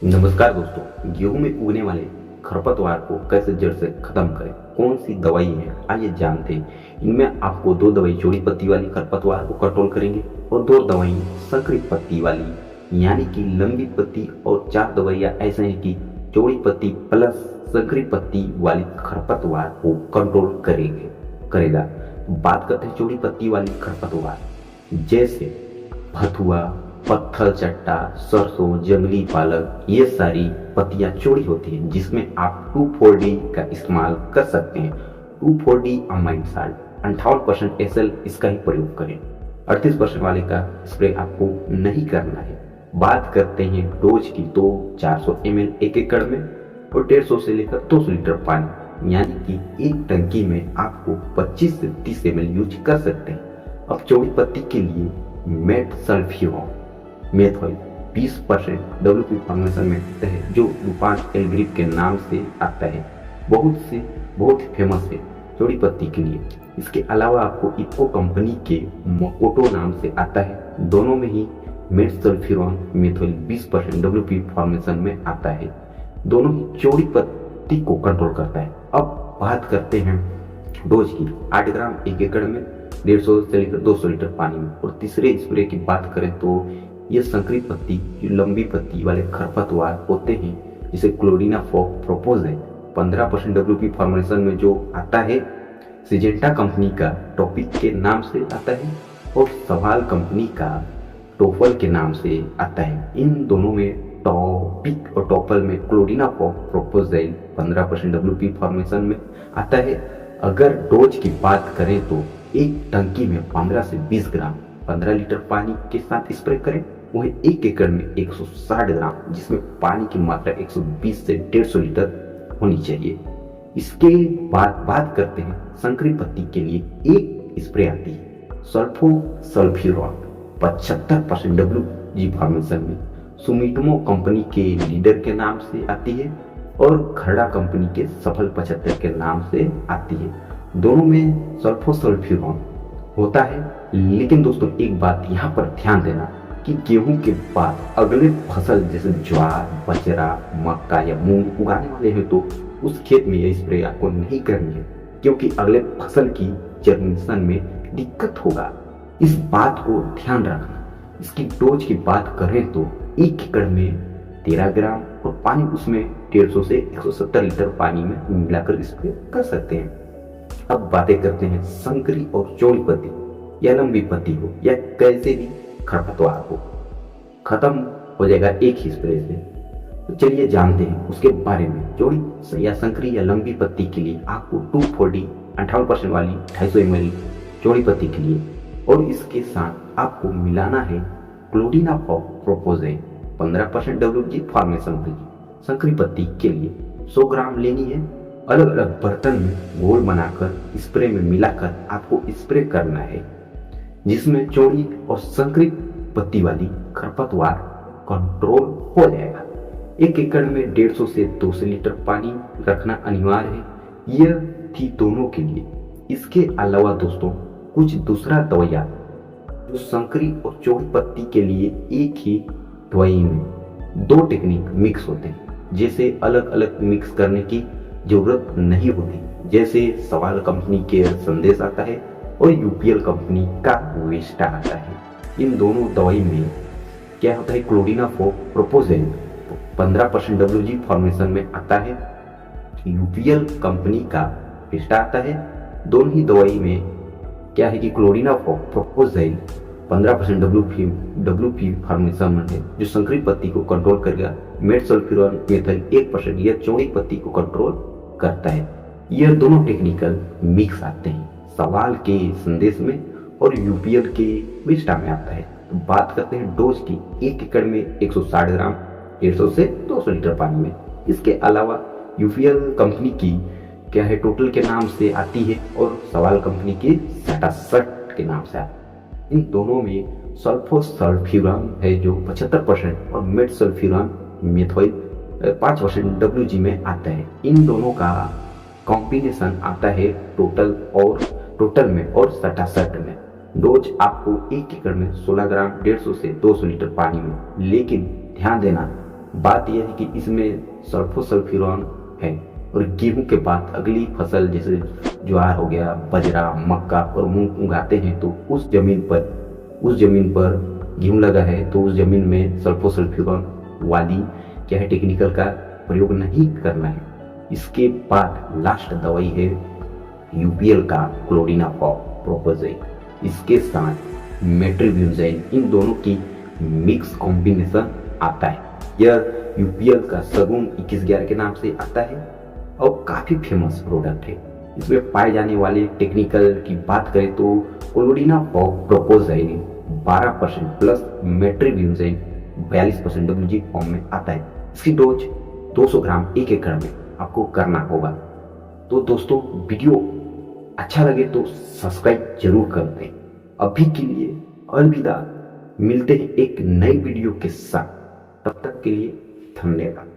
नमस्कार दोस्तों, गेहूं में उगने वाले खरपतवार को कैसे जड़ से खत्म करें, कौन सी दवाई है, आइए जानते हैं। इनमें आपको 2 दवाई चौड़ी पत्ती वाली खरपतवार को कंट्रोल करेंगे और 2 दवाई संकरित पत्ती वाली यानी कि लंबी पत्ती, और 4 दवाइयाँ ऐसे हैं कि चौड़ी पत्ती प्लस संकरित पत्ती वाली खरपतवार को कंट्रोल करेगा। बात करते हैं चौड़ी पत्ती वाली खरपतवार, जैसे भथुआ, पत्थर चट्टा, सरसों, जंगली पालक, ये सारी पत्तियां चौड़ी होती हैं जिसमें आप 2,4-D का इस्तेमाल कर सकते हैं। 2,4-D अमाइन साल्ट 58% SL इसका ही प्रयोग करें। 38% वाले का स्प्रे आपको नहीं करना है। बात करते हैं डोज की, तो 400 ml 1 एकड़ में और 150 से लेकर 200 लीटर पानी, यानी कि एक टंकी में आपको 25 से 30 ml यूज कर सकते हैं। अब चौड़ी पत्ती के लिए मेट सल्फ्यूरॉन मेथोइल 20% WP फॉर्मेशन में आता है, जो लुपान एल्ग्रिप के नाम से आता है। बहुत फेमस है चौड़ी पत्ती के लिए। इसके अलावा आपको इको कंपनी के मोकोटो नाम से आता है। दोनों में ही मेट सल्फ्यूरॉन मेथोइल 20% WP फॉर्मेशन में आता है। दोनों ही चौड़ी पत्ती को कंट्रोल करता है। अब बात करते हैं डोज की, 8 ग्राम 1 एकड़ में 150 से लेकर 200 लीटर पानी में। और तीसरे स्प्रे की बात करें तो ये संकरित पत्ती, जो लंबी पत्ती वाले खरपतवार होते हैं, जिसे क्लोरिना प्रोपोज है, 15% WP फॉर्मेशन में जो आता है, सिजेंटा कंपनी का टॉपिक के नाम से आता है और सवाल कंपनी का टोफल के नाम से आता है। इन दोनों में टॉपिक और टोफल में क्लोरिना प्रोपोजाइल 15% WP फॉर्मेशन में आता है। अगर डोज की बात करें तो एक टंकी में 15 से 20 ग्राम 15 लीटर पानी के साथ स्प्रे करें। वही 1 एकड़ में 160 ग्राम, जिसमें पानी की मात्रा 120 से 150 लीटर होनी चाहिए। इसके बाद बात करते हैं संकरित पत्ती के लिए एक स्प्रे आती है, सल्फोसल्फ्यूरॉन 75% WG फॉर्मेशन में, सुमिटोमो कंपनी के लीडर के नाम से आती है और खरड़ा कंपनी के सफल 75 के नाम से आती है। दोनों में सल्फोसल्फ्यूरॉन होता है। लेकिन दोस्तों, एक बात यहाँ पर ध्यान देना कि गेहूं के बाद अगले फसल जैसे ज्वार, बजरा, मक्का या मूंग उगाने वाले हैं तो उस खेत में यह स्प्रे आपको नहीं करनी है, क्योंकि अगले फसल की जर्मिनेशन में दिक्कत होगा। इस बात को ध्यान रखना। इसकी डोज की बात करें तो 1 एकड़ में 13 ग्राम और पानी उसमें 150 से 170 लीटर पानी में मिलाकर स्प्रे कर सकते हैं। अब बातें करते हैं संकरी और चौड़ी पत्ती या लंबी पत्ती हो या कैसे भी खरपतवार हो, खत्म हो जाएगा एक ही स्प्रे से। तो चलिए जानते हैं उसके बारे में। चौड़ी या संकरी या लंबी पत्ती के लिए आपको 2,4-D 58% वाली 250 ml चौड़ी पत्ती के लिए, और इसके साथ आपको मिलाना है क्लोरिना प्रोपोजाइल 15% WG फॉर्मेशन वाली संकरी पत्ती के लिए 100 ग्राम लेनी है। अलग अलग बर्तन में घोल बनाकर स्प्रे में मिलाकर आपको स्प्रे करना है, जिसमें चौड़ी और संकरित पत्ती वाली खरपतवार कंट्रोल हो जाएगा। 1 एकड़ में 150 से 200 लीटर पानी रखना अनिवार्य है। यह थी दोनों के लिए। इसके अलावा दोस्तों, कुछ दूसरा दवाइयाँ जो संकरित और चौड़ी पत्ती के लिए एक ही दवाई में 2 टेक्निक मिक्स होते हैं, जैसे अलग अलग मिक्स करने की जरूरत नहीं होती। जैसे सवाल कंपनी के संदेश आता है और UPL कंपनी का वेस्टा आता है। इन दोनों दवाई में क्या होता है, क्लोरिना प्रोपोजाइल 15% WG फॉर्मेशन में आता है, UPL कंपनी का वेस्टा आता है। दोनों ही दवाई में क्या है कि क्लोरिना प्रोपोजाइल 15% WP फॉर्मेशन में है, जो संकरित पत्ती को कंट्रोल करेगा। मेट सल्फ्यूरॉन मेथोइल 1% यह चौड़ी पत्ती को कंट्रोल करता है। यह दोनों टेक्निकल मिक्स आते हैं सवाल के संदेश में और UPL के विस्टा में आता है। तो बात करते हैं डोज की, 1 एकड़ में 160 ग्राम 150 से 200 लीटर पानी में। इसके अलावा UPL कंपनी की क्या है, टोटल के नाम से आती है और सवाल कंपनी की 67 के नाम से आती है। इन दोनों में सल्फोसल्फ्यूरॉन है जो 75% और मेट सल्फ्यूरॉन मेथोइल 5% WG में आता है। इन दोनों का कॉम्बिनेशन आता है टोटल में और 67 में। डोज आपको 1 एकड़ में 16 ग्राम 150 से 200 लीटर पानी में। लेकिन ध्यान देना, बात यह है कि इसमें सल्फोसल्फिरॉन है और गेहूं के बाद अगली फसल जैसे ज्वार हो गया, बजरा, मक्का और मूंग उगाते हैं तो उस जमीन पर गेहूं लगा है तो उस जमीन में सल्फोसल्फिरॉन वाली क्या है टेक्निकल का प्रयोग नहीं करना है। इसके बाद लास्ट दवाई है यूपीएल का क्लोरिनाफॉस प्रोपोजेट। इसके साथ मेट्रिब्यूजेन, इन दोनों की मिक्स कॉम्बिनेशन आता है। यह यूपीएल का सगुन 2111 के नाम से आता है और काफी फेमस प्रोडक्ट है। इसमें पाए जाने वाले टेक्निकल की बात करें तो क्लोरिनाफॉस प्रोपोजेट 12% प्लस मेट्रिब्यूजेन 42% WG फॉर्म में आता है। इसकी डोज 200 ग्राम 1 एकड़ में आपको करना होगा। तो दोस्तों वीडियो अच्छा लगे तो सब्सक्राइब जरूर कर दें। अभी के लिए अलविदा, मिलते हैं एक नई वीडियो के साथ। तब तक के लिए धन्यवाद।